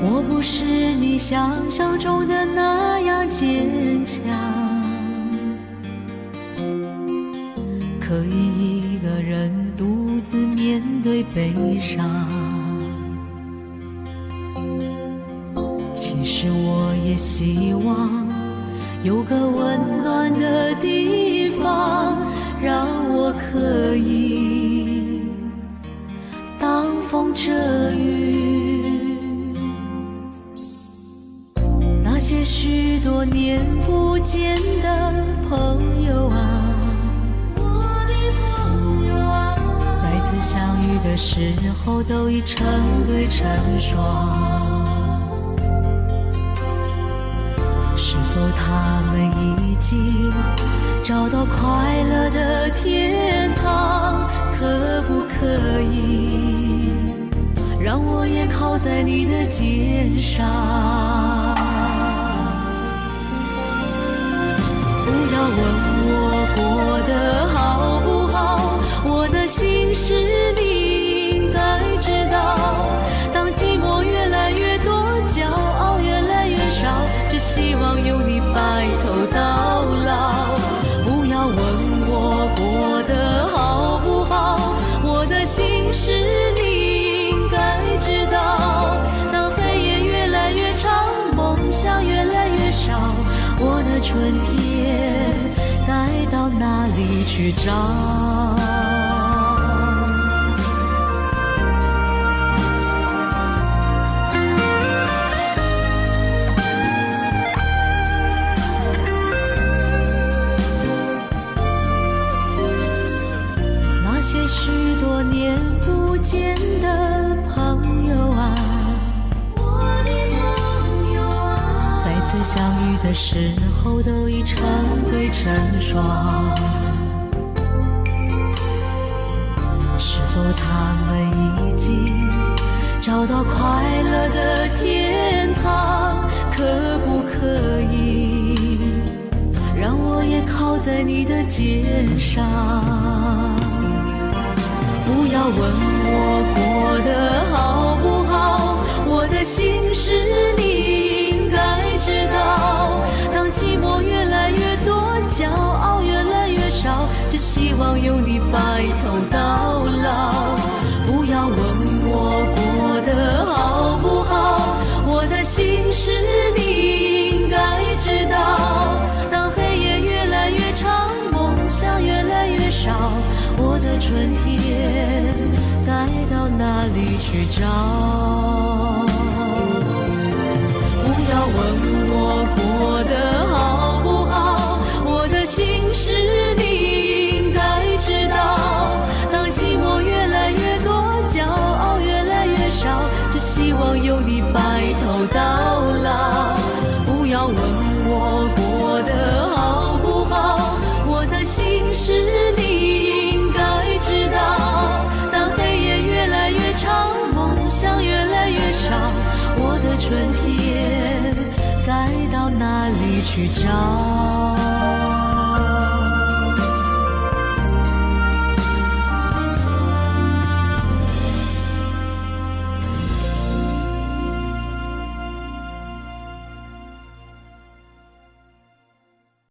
我不是你想象中的那样坚强，可以一个人独自面对悲伤。其实我也希望有个温暖的地方，让我可以挡风遮雨。那些许多年不见的朋友啊，我的朋友啊，再次相遇的时候都已成对成双。是否他们已经找到快乐的天堂？可不可以让我也靠在你的肩上？不要问我过得好不好，我的心事你应该知道。当寂寞越来越多，骄傲越来越少，只希望有你白头到老。不要问我过得好不好，我的心事你应该知道。当黑夜越来越长，梦想越来越少，我的春天该到哪里去找？许多年不见的朋友啊，我的朋友啊，再次相遇的时候都已成对成双。是否他们已经找到快乐的天堂？可不可以让我也靠在你的肩上？不要问我过得好不好，我的心事你应该知道。当寂寞越来越多，骄傲越来越少，只希望有你白头到老。不要问我过得好不好，我的心事你应该知道。当黑夜越来越长，梦想越来越少，我的春天该到哪里去找？不要问我过得好不好，我的心事你应该知道。当寂寞越来越多，骄傲越来越少，只希望有你白头到老。不要问我过得好不好，我的心事你应该知道。当黑夜越来越长，梦想越来越少，我的春天该到哪里去找？